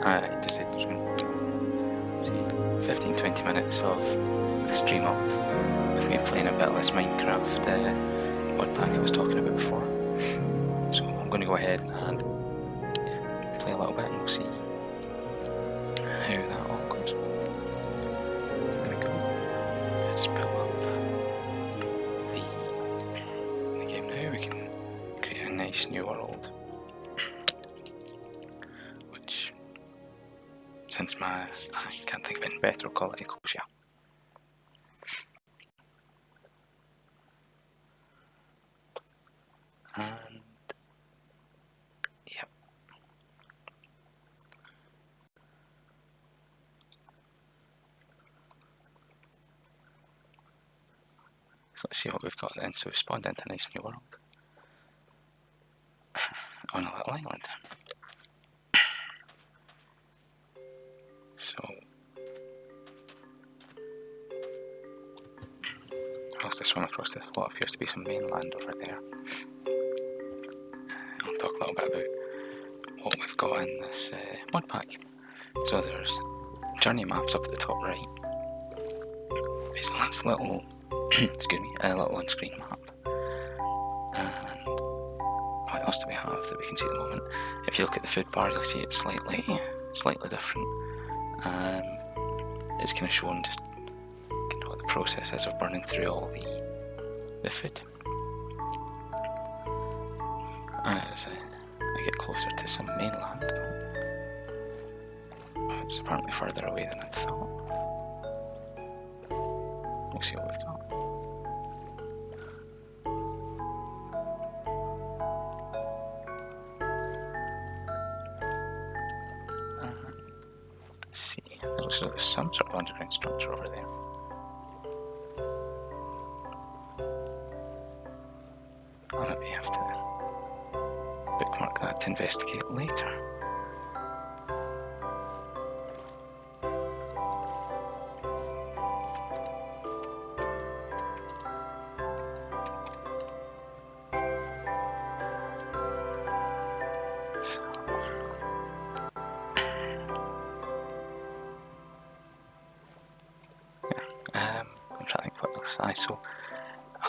I decided there's going to be 15-20 minutes of a stream of me playing a bit of this Minecraft mod pack I was talking about before. So I'm going to go ahead and play a little bit and we'll see how that all goes. So there we go. I just pull up the game now. We can create a nice new world, which, since I can't think of anything better, I'll call it Ecosia. And yep. So let's see what we've got then. So we've spawned into a nice new world on a little island. So whilst I swim across this, what appears to be some mainland over there, I'll talk a little bit about what we've got in this mod pack. So there's journey maps up at the top right. Basically that's a little, excuse me, a little on-screen map. And what else do we have that we can see at the moment? If you look at the food bar, you'll see it's slightly different. It's kind of showing just what the process is of burning through all the food. As I get closer to some mainland, it's apparently further away than I thought. We'll see what we've got. Let's see, it looks like there's some sort of underground structure over there. I'll maybe have to bookmark that to investigate later. I'm trying to think what else. So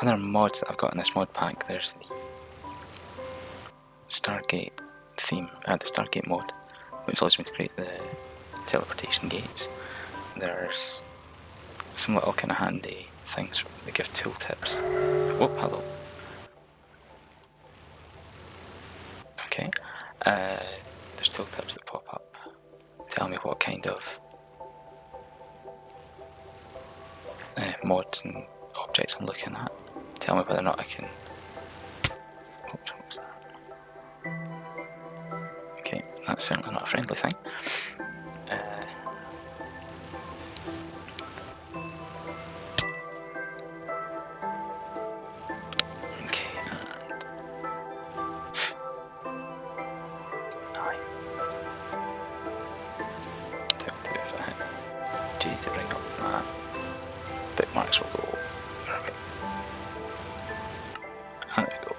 other mods that I've got in this mod pack, there's the Stargate theme, the Stargate mod, which allows me to create the teleportation gates. There's some little kind of handy things that give tooltips. Oh, hello. Okay. There's tooltips that pop up, tell me what kind of mods and objects I'm looking at. Tell me whether or not I can. Oops, what was that? Okay, that's certainly not a friendly thing. Okay, if I hit G to bring up that, bookmarks will go. And there we go.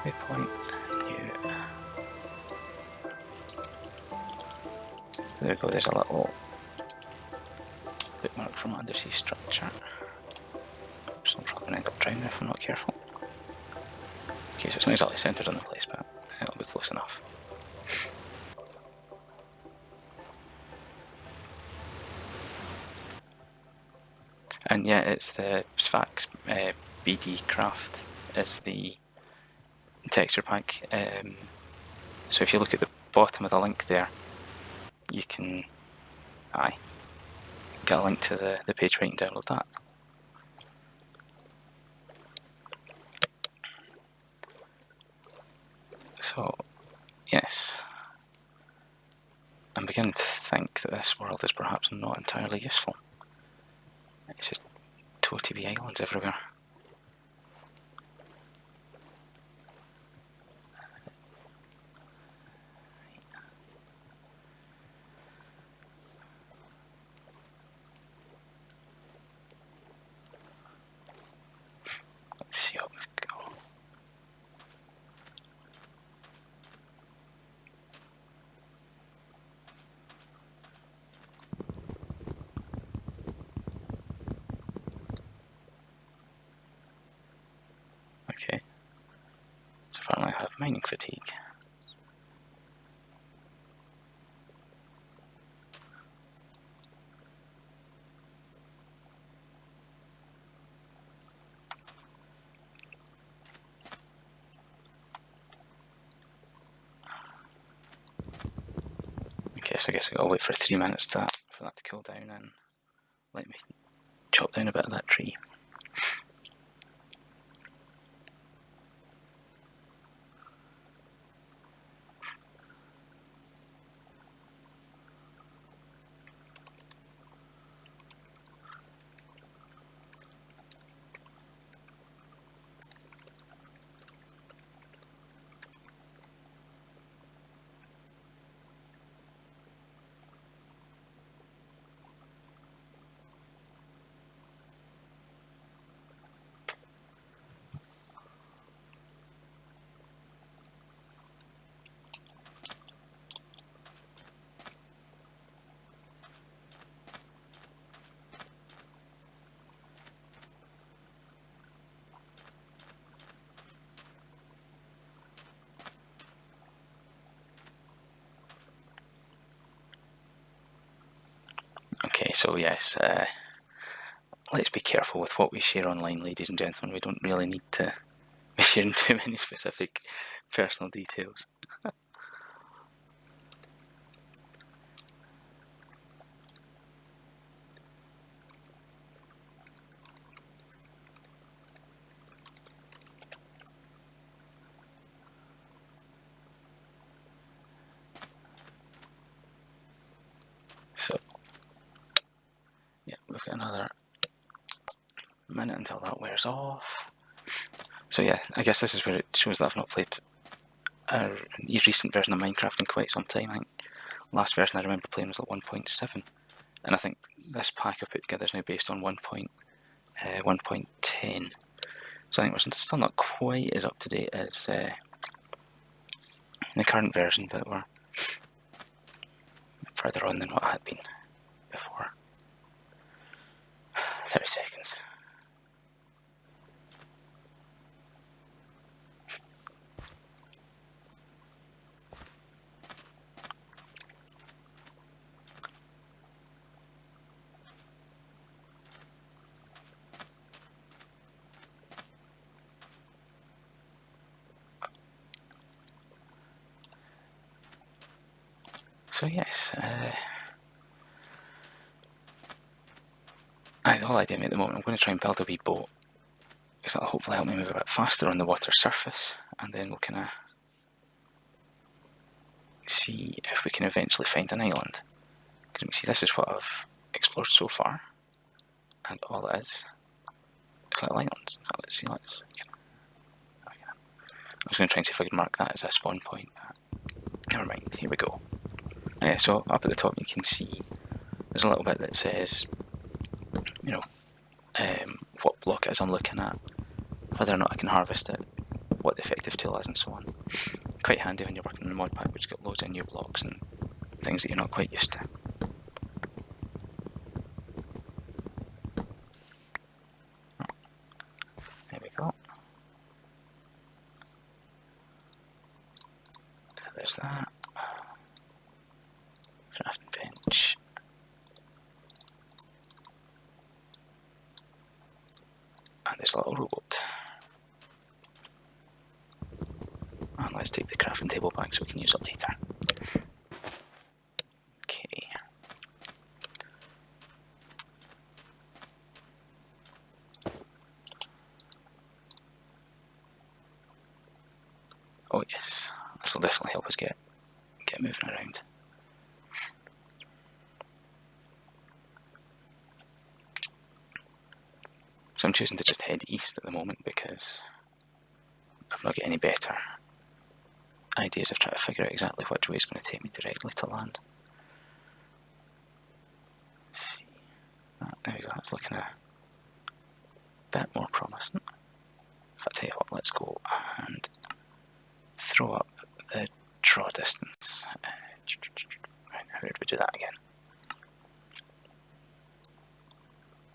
Waypoint, new. So there we go, there's a little bookmark from undersea structure. Oops, I'm probably going to end up drowning if I'm not careful. Okay, so it's not exactly centered on the place, but it'll be close enough. And yeah, it's the Sphax BD Craft is the texture pack. So if you look at the bottom of the link there, you can get a link to the page where you can download that. So yes, I'm beginning to think that this world is perhaps not entirely useful. It's just TOTB islands everywhere. Let's see what we've got. Apparently I have mining fatigue. Okay, so I guess I gotta wait for 3 minutes for that to cool down and let me chop down a bit of that tree. Okay, so yes, let's be careful with what we share online, ladies and gentlemen. We don't really need to be sharing too many specific personal details. So, yeah, we've got another minute until that wears off. So yeah, I guess this is where it shows that I've not played a recent version of Minecraft in quite some time. I think last version I remember playing was like 1.7, and I think this pack I've put together is now based on 1.10. So I think we're still not quite as up to date as the current version, but we're further on than what I had been before. 30 seconds. So yes, the whole idea at the moment, I'm going to try and build a wee boat, because that'll hopefully help me move a bit faster on the water surface, and then we'll kind of see if we can eventually find an island. Because you can see this is what I've explored so far, and all it is little islands. Now let's see, I was going to try and see if I could mark that as a spawn point, but never mind, here we go. So up at the top you can see there's a little bit that says, you know, what block it is I'm looking at, whether or not I can harvest it, what the effective tool is, and so on. Quite handy when you're working in a mod pack which has got loads of new blocks and things that you're not quite used to. There we go. So there's that. Crafting bench. And this little robot. And let's take the crafting table back so we can use it later. Okay. Oh yes, this will definitely help us get moving around. So I'm choosing to just head east at the moment because I've not got any better ideas of trying to figure out exactly which way it's going to take me directly to land. Let's see. There we go, that's looking a bit more promising. If I tell you what, let's go and throw up the draw distance. How did we do that again?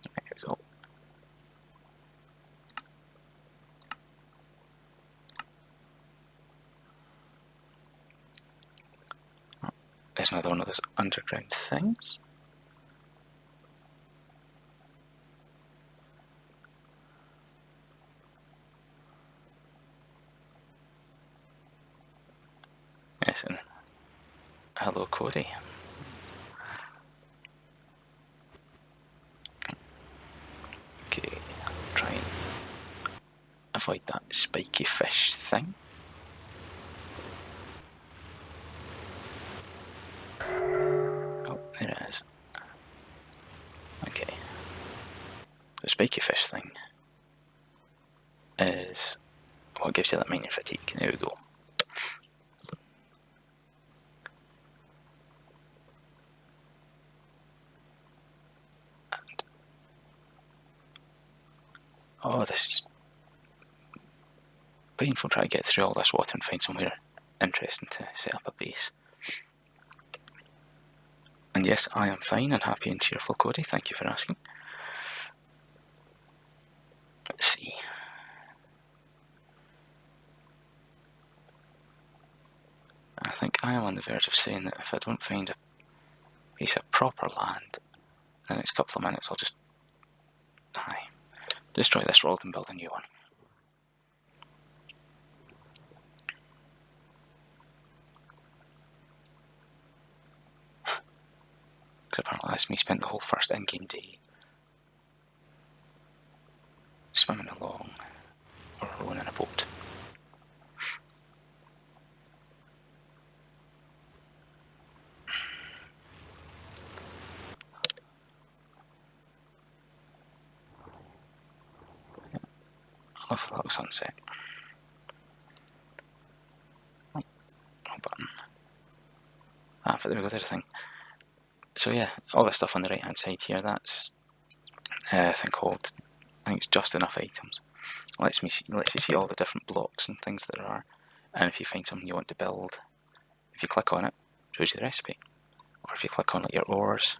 There we go. There's another one of those underground things. Yes, and hello, Cody. Okay, try and avoid that spiky fish thing. Oh, there it is. Okay. The spiky fish thing is what gives you that mining fatigue. There we go. And, oh, this is painful trying to get through all this water and find somewhere interesting to set up a base. And yes, I am fine and happy and cheerful, Cody. Thank you for asking. Let's see. I think I am on the verge of saying that if I don't find a piece of proper land in the next couple of minutes, I'll just destroy this world and build a new one. Because apparently that's me spent the whole first in-game day swimming along or rowing in a boat. Lovely little sunset. Oh, wrong button. But there we go, there's a thing. So yeah, all this stuff on the right hand side here, that's a thing called, I think it's just enough items. Lets you see all the different blocks and things that there are, and if you find something you want to build, if you click on it, it shows you the recipe. Or if you click on like your ores,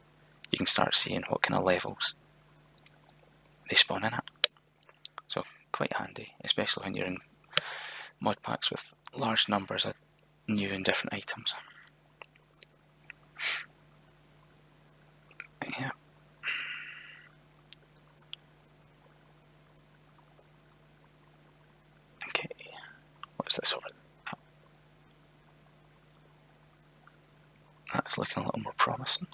you can start seeing what kind of levels they spawn in at. So quite handy, especially when you're in mod packs with large numbers of new and different items. Yeah. Okay. What's this over there? That's looking a little more promising.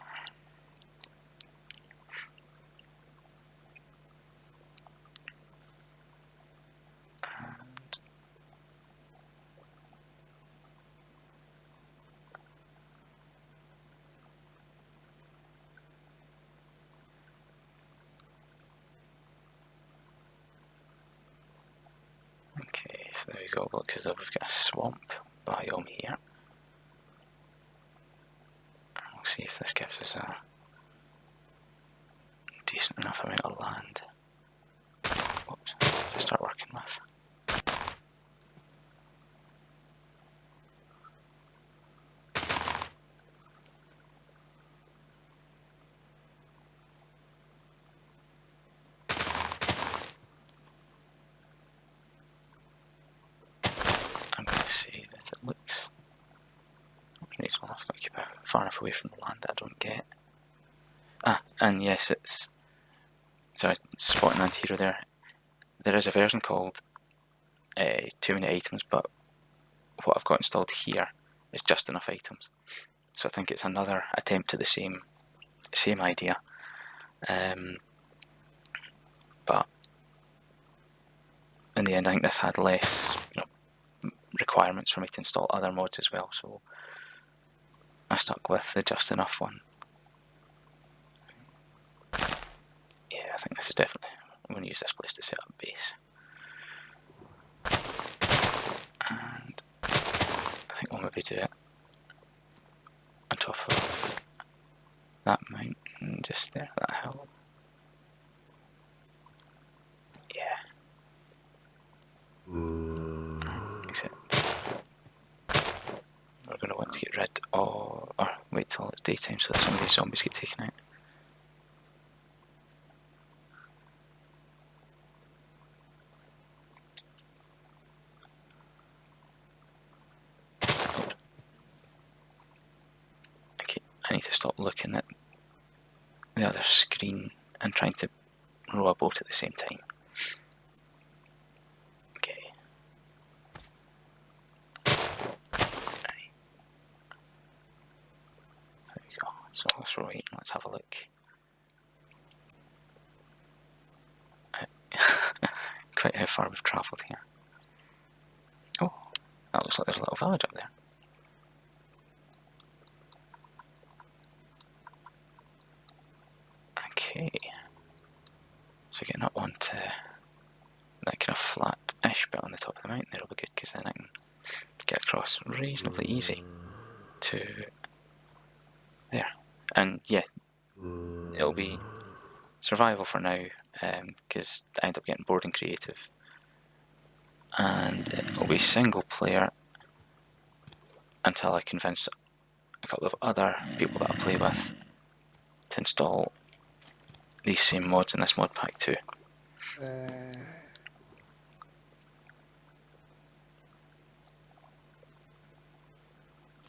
Okay, so there we go. Look, because we've got a swamp biome here. We'll see if this gives us a decent enough amount of land. Whoops, to start working with. I'm going to say that it looks reasonable. I've got to keep it far enough away from the land that I don't get. And yes, it's... Sorry, spotting anti-hero there. There is a version called Too Many Items, but what I've got installed here is just enough items. So I think it's another attempt at the same idea. But in the end, I think this had less requirements for me to install other mods as well, so I stuck with the just enough one. Yeah, I think this is definitely, I'm going to use this place to set up base. And I think we'll maybe do it on top of that mountain just there, that hill. Yeah. Except we're going to want to get rid of, or wait till it's daytime so that some of these zombies get taken out. I need to stop looking at the other screen and trying to row a boat at the same time. Okay. Right. There we go. So let's row 8 and let's have a look. Quite how far we've travelled here. Oh, that looks like there's a little village up there. Okay. So getting up onto that kind of flat-ish bit on the top of the mountain there will be good, because then I can get across reasonably easy to there. And yeah, it'll be survival for now, because I end up getting bored and creative. And it'll be single player until I convince a couple of other people that I play with to install these same mods in this mod pack too.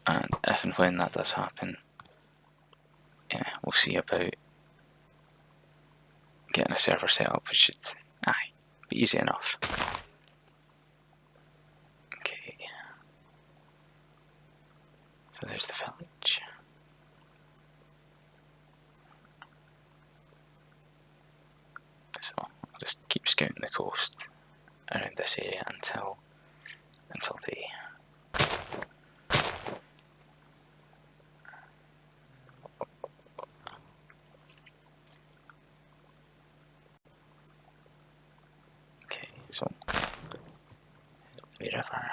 And if and when that does happen, yeah, we'll see about getting a server set up, which should, be easy enough. Okay. So there's the village. So I'll just keep scouting the coast around this area until day. Okay, so the river.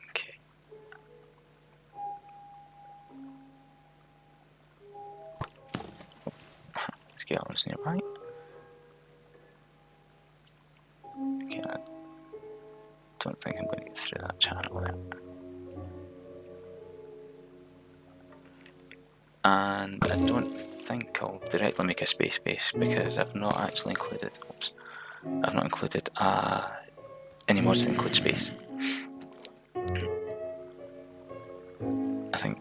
Okay. Skeletons nearby. Okay, I don't think I'm going to get through that channel there. And I don't think I'll directly make a space base because I've not actually included, I've not included any mods that include space. I think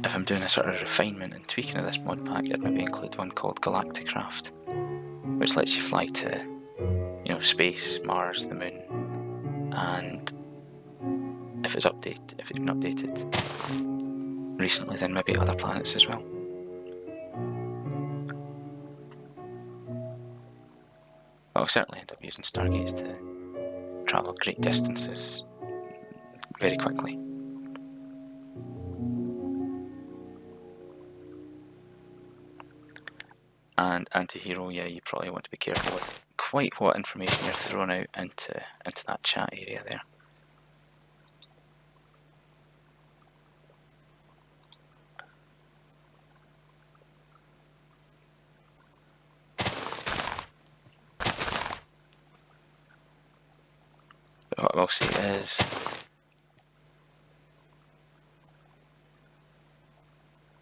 if I'm doing a sort of refinement and tweaking of this mod pack, I'd maybe include one called Galacticraft, which lets you fly to, space, Mars, the moon, and if it's been updated recently, then maybe other planets as well. I'll certainly end up using stargates to travel great distances very quickly. And anti-hero, yeah, you probably want to be careful with quite what information you're throwing out into that chat area there. But what I will say is,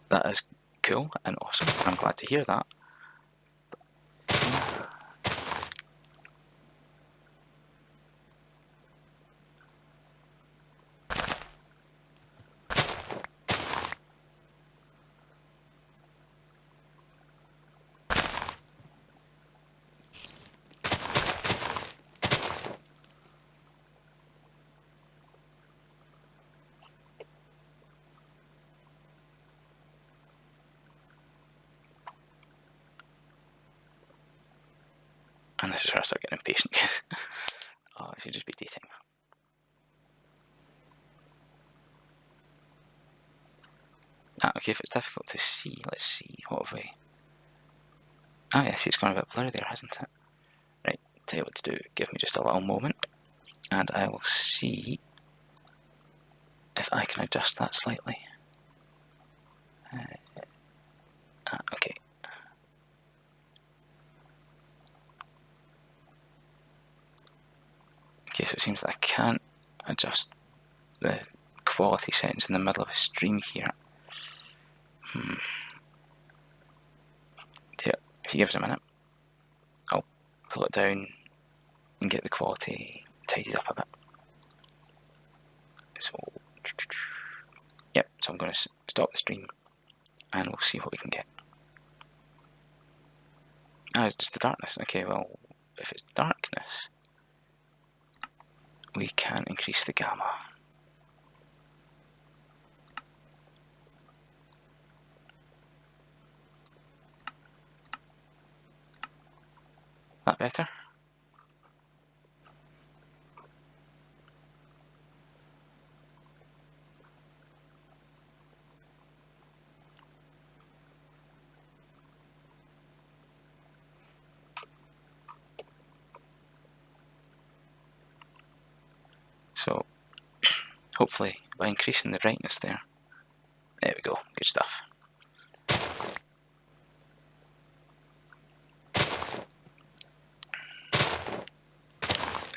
that is cool and awesome. I'm glad to hear that. And this is where I start getting impatient because it should just be daytime. Okay, if it's difficult to see, let's see, what have we... yeah, see, it's gone a bit blurry there, hasn't it? Right, tell you what to do, give me just a little moment, and I will see if I can adjust that slightly. Okay. Okay, so it seems that I can't adjust the quality settings in the middle of a stream here, If you give us a minute, I'll pull it down and get the quality tidied up a bit. So, yep, so I'm going to stop the stream and we'll see what we can get. It's just the darkness. Okay, well, if it's darkness, we can increase the gamma. That better? So, hopefully, by increasing the brightness there we go, good stuff.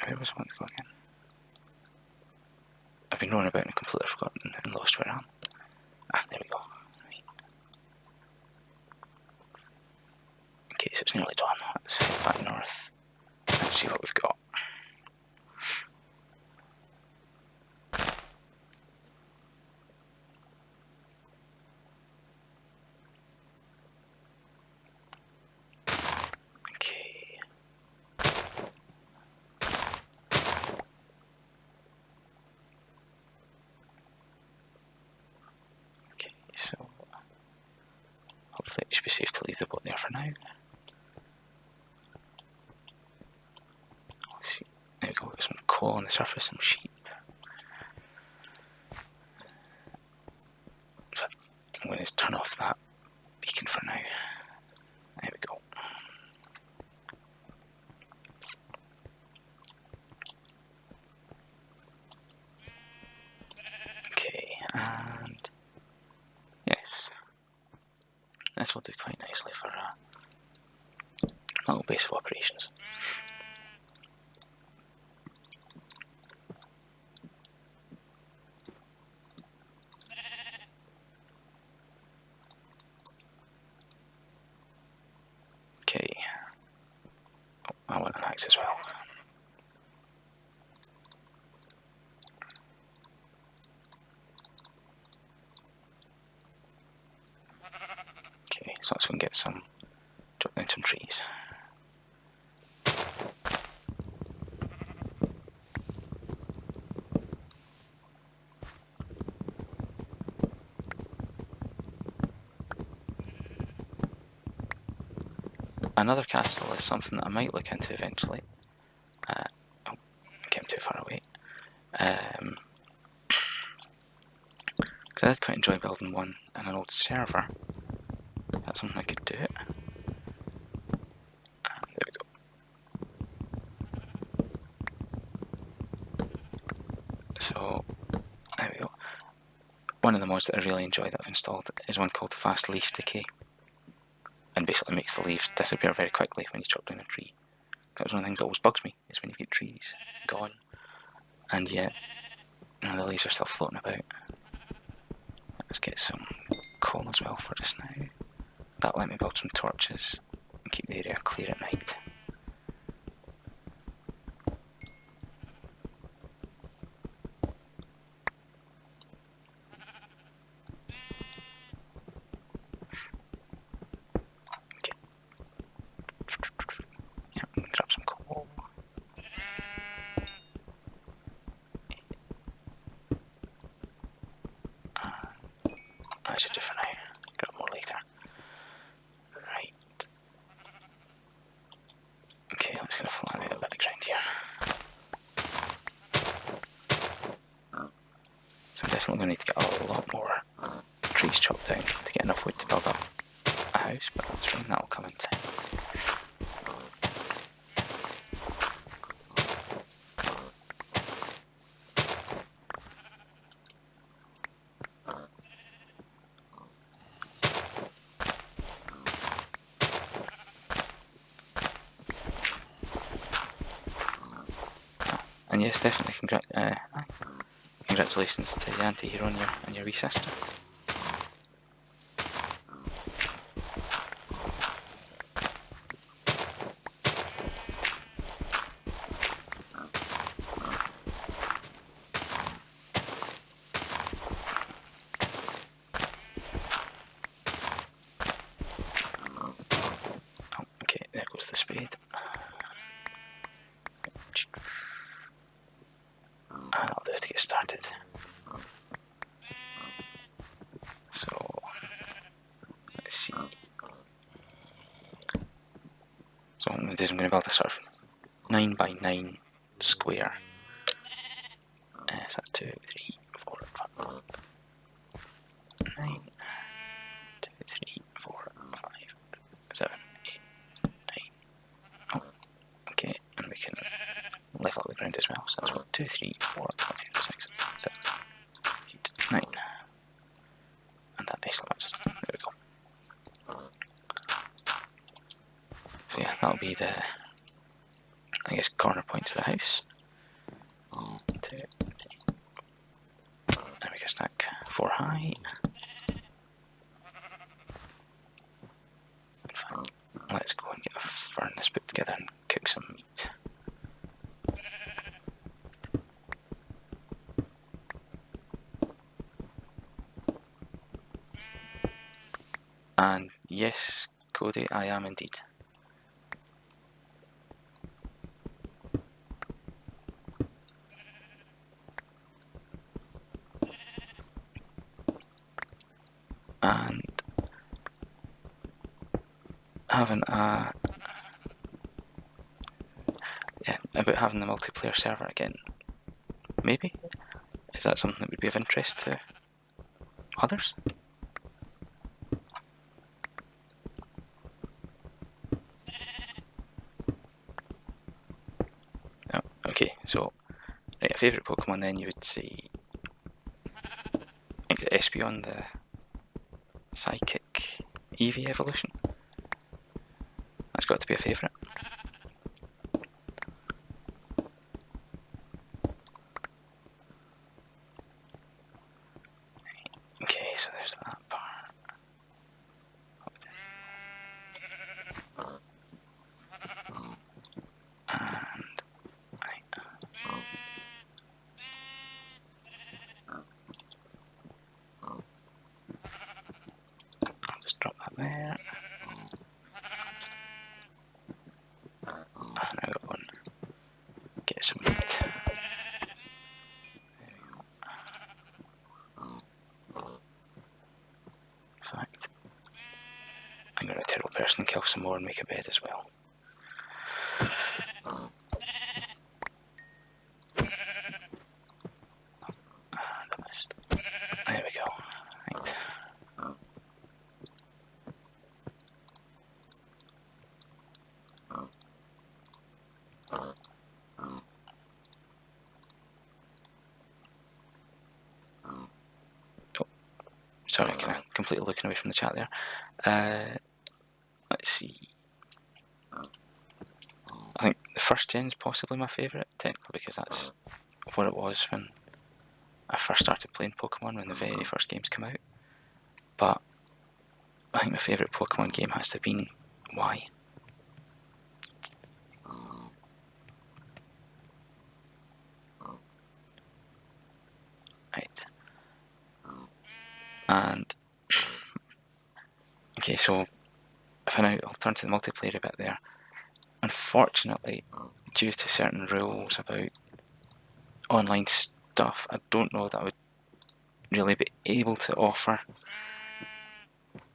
Where was one going in? I've been running about and completely forgotten and lost where I am. There we go. Right. Okay, so it's nearly done. Let's head back north and see what we've got. So hopefully it should be safe to leave the boat there for now. Let's see. There we go, there's some coal on the surface, some sheep. In fact, I'm going to turn off that beacon for now. There we go. Okay, and yes, this will do quite nicely for a little base of operations. Okay, I want an axe as well. Okay, so let's go and get some, drop down some trees. Another castle is something that I might look into eventually. Oh, I came too far away. Because I did quite enjoy building one in an old server. That's something I could do it. There we go. So, there we go. One of the mods that I really enjoy that I've installed is one called Fast Leaf Decay. And basically makes the leaves disappear very quickly when you chop down a tree. That's one of the things that always bugs me, is when you get trees gone, and yet the leaves are still floating about. Let's get some coal as well for just now. That'll let me build some torches and keep the area clear at night. Okay. Yeah, grab some coal. I should do for now. Grab more later. Right. Okay, I'm just going to fly out a bit of ground here. So I'm definitely going to need to get a lot more trees chopped down to get enough wood to build up a house, but that's fine, that'll come in time. And yes, definitely congratulations to the anti-hero and your wee sister. do is I'm going to build a sort of 9 by 9 square. So 2, 3, 4, 5, 9, 2, 3, 4, 5, 7, 8, 9. Oh, okay, and we can level up the ground as well. So that's 2, 3, 4, 5, 6, 7, 8, 9. And that nicely matches. There we go. So yeah, that'll be the, I guess, corner points of the house. 2, 3. And we can stack 4 high. In fact, let's go and get a furnace put together and cook some meat. And yes, Cody, I am indeed. And having a, yeah, about having the multiplayer server again, maybe? Is that something that would be of interest to others? Oh, okay, so right, a favourite Pokemon then you would say Espeon, the Psychic Eevee evolution. That's got to be a favourite. Okay, so there's that part. And I'll just drop that there. And now go and get some meat. In fact, I'm going to terrible person and kill some more and make a bed as well. There we go. Right. Oh, sorry, kind of completely looking away from the chat there. Let's see. I think the first gen is possibly my favourite, technically, because that's what it was when I first started playing Pokemon, when the very first games came out. But I think my favourite Pokemon game has to have been Y. Right. And okay, so if I now I'll turn to the multiplayer a bit there. Unfortunately, due to certain rules about online stuff, I don't know that I would really be able to offer,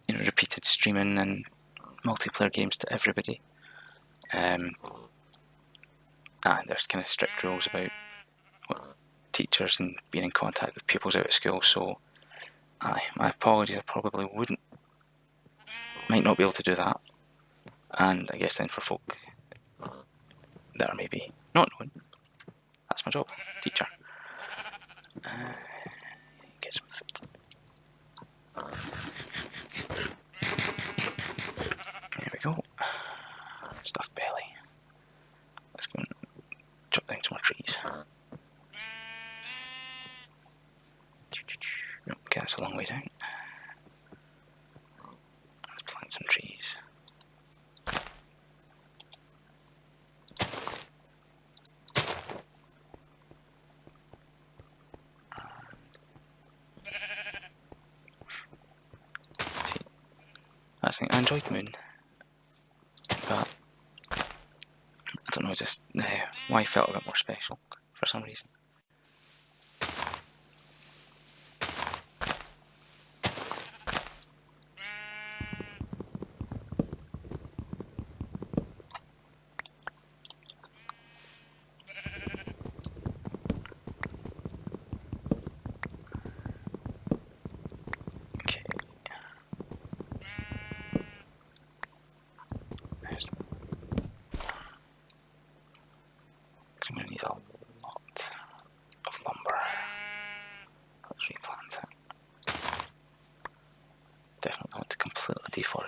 you know, repeated streaming and multiplayer games to everybody. And there's kind of strict rules about teachers and being in contact with pupils out of school, so my apologies, I probably might not be able to do that. And I guess then for folk that are maybe not knowing, that's my job, teacher. Get some food. There we go. Stuffed belly. Let's go and chop down some more trees. Okay, that's a long way down. Let's plant some trees. See, that's the thing. I enjoyed Moon, but I don't know, just why it felt a bit more special for some reason.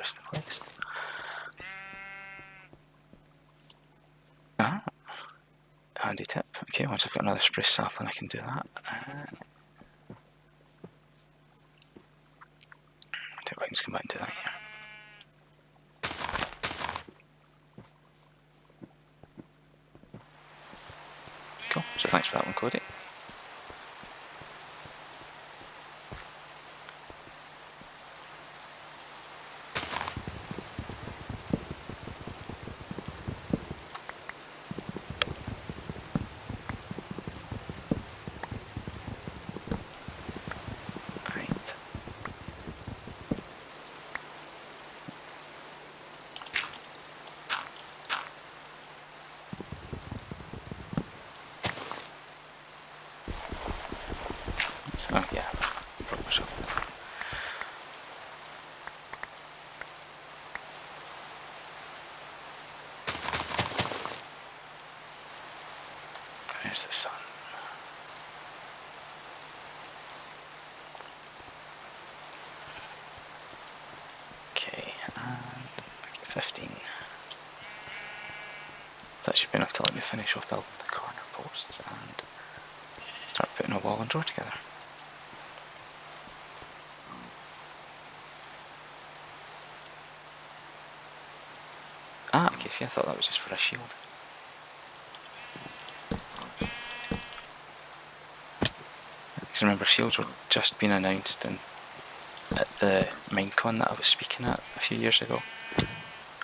rest in place. Ah, handy tip. Okay, once I've got another spruce sapling I can do that. See if I can just come back and do that here. Cool, so thanks for that one, Cody. So yeah, proper shovel. There's the sun. Okay, and I get 15. That should be enough to let me finish off building the corner posts and start putting a wall and door together. Ah, okay, see, I thought that was just for a shield. Because remember, shields were just being announced at the Minecon that I was speaking at a few years ago.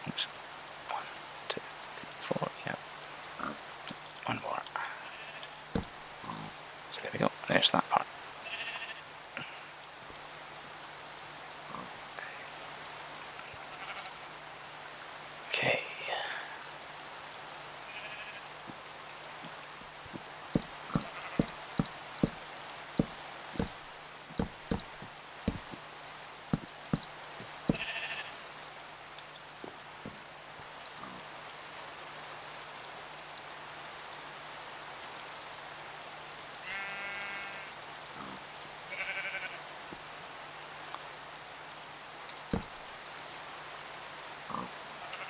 Oops. 1, 2, 3, 4, yeah. One more. So there we go, there's that part. Okay.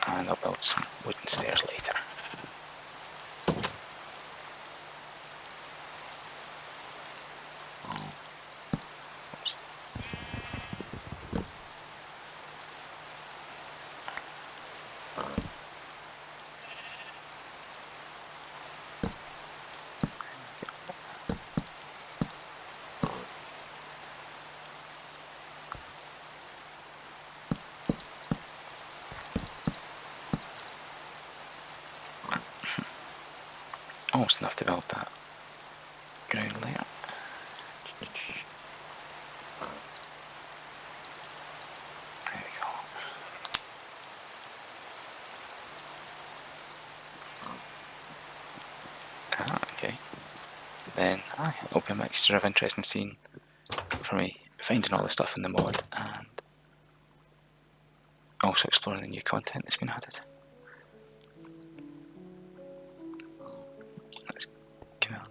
And I'll build some wooden stairs later. Oops. Almost enough to build that ground layer. There we go. Ah, okay. Then it'll be a mixture of interesting scene for me finding all the stuff in the mod and also exploring the new content that's been added. Let's kind of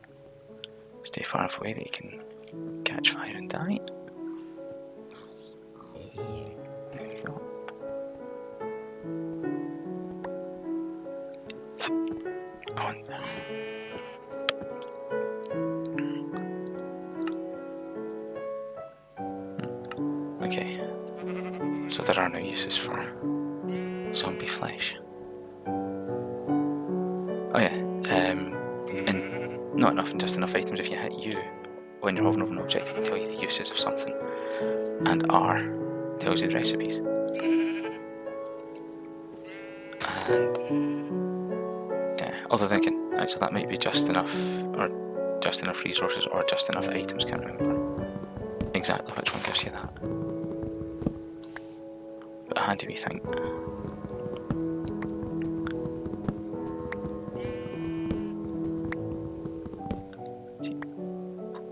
stay far enough away that you can catch fire and die. There we go. On. Okay, so there are no uses for zombie flesh. Oh yeah, and not enough and just enough items. If you hit U when you're hovering over an object, it can tell you the uses of something, and R tells you the recipes. And yeah, although thinking, actually that might be just enough, or just enough resources, or just enough items, can't remember exactly which one gives you that. But a handy wee thing.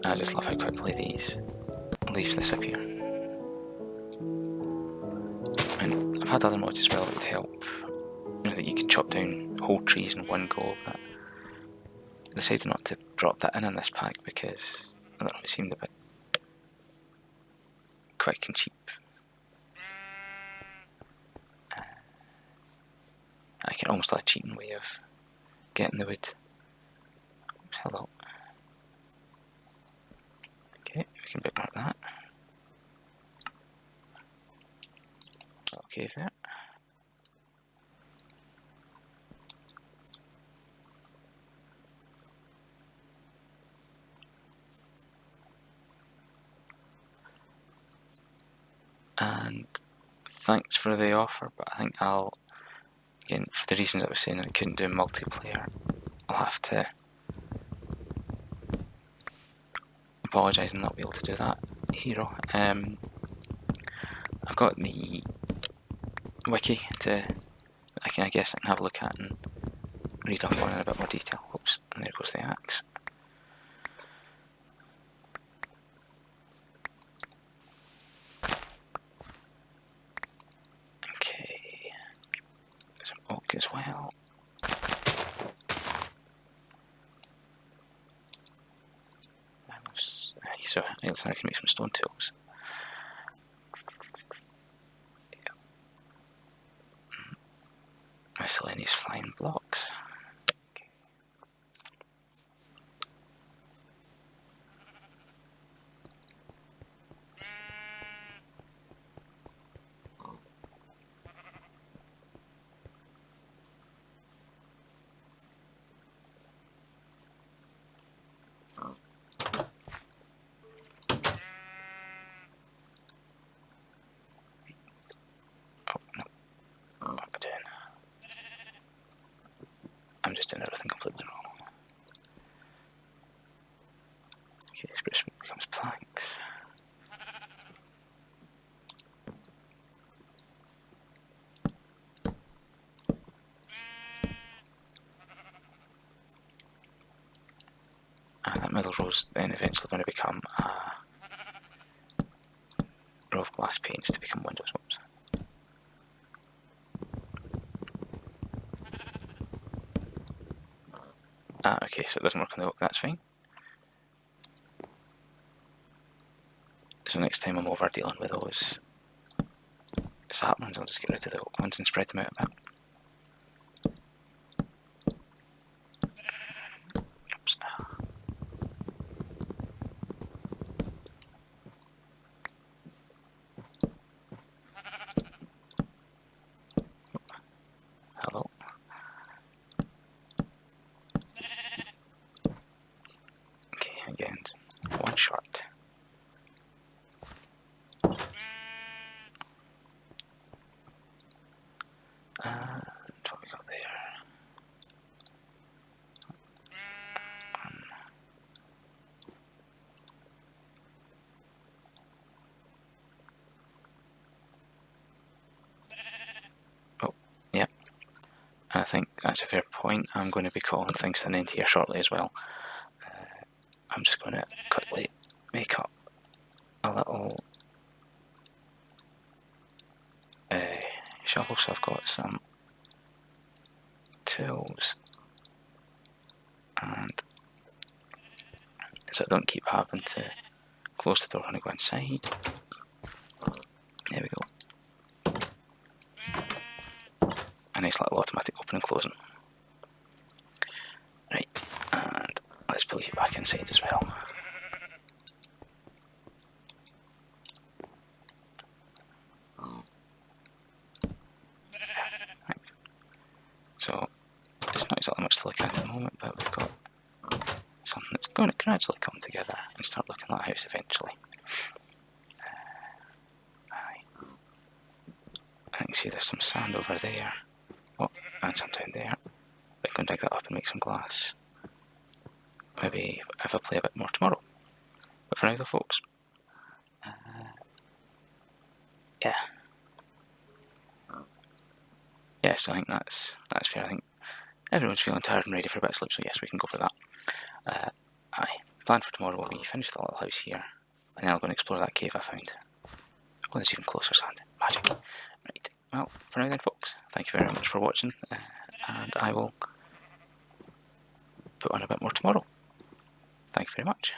I just love how quickly these leaves disappear. And I've had other mods as well that would help, you know, that you can chop down whole trees in one go, but I decided not to drop that in this pack because I don't know, it seemed a bit quick and cheap. like almost like a cheating way of getting the wood. Hello. Okay, we can bookmark that. Okay there. And thanks for the offer, but I think I'll, again, for the reasons I was saying that I couldn't do multiplayer, I'll have to apologise and not be able to do that, Hero. I've got the wiki I guess I can have a look at and read off on in a bit more detail. Oops, and there goes the axe. Okay, some oak as well. So I can make some stone tools. Miscellaneous flying blocks. Okay. I'm just doing everything completely wrong. Okay, spruce becomes planks. And that middle row's then eventually going to become a row of glass panes to become windows. Oops. Okay, so it doesn't work on the oak, that's fine. So next time I'm over dealing with those saplings, I'll just get rid of the oak ones and spread them out a bit. Oops. Hello. Okay, again, one short. And what we got there? Oh, yeah. I think that's a fair point. I'm going to be calling things to an end here shortly as well. I'm just going to quickly make up a little shovel, so I've got some tools, and so I don't keep having to close the door when I go inside. There we go. A nice little automatic open and closing. Right, and let's pull you back inside as well. Right. So it's not exactly much to look at the moment, but we've got something that's going to gradually come together and start looking like a house eventually. I can see there's some sand over there. Oh, and some down there. I can dig that up and make some glass. Maybe if I play a bit more tomorrow. But for now though, folks, yeah. Yes, I think that's fair. I think everyone's feeling tired and ready for a bit of sleep, so yes, we can go for that. Plan for tomorrow will be finish the little house here, and then I'll go and explore that cave I found. Oh, there's even closer sand. Magic. Right, well, for now then, folks, thank you very much for watching, and I will put on a bit more tomorrow. Thank you very much.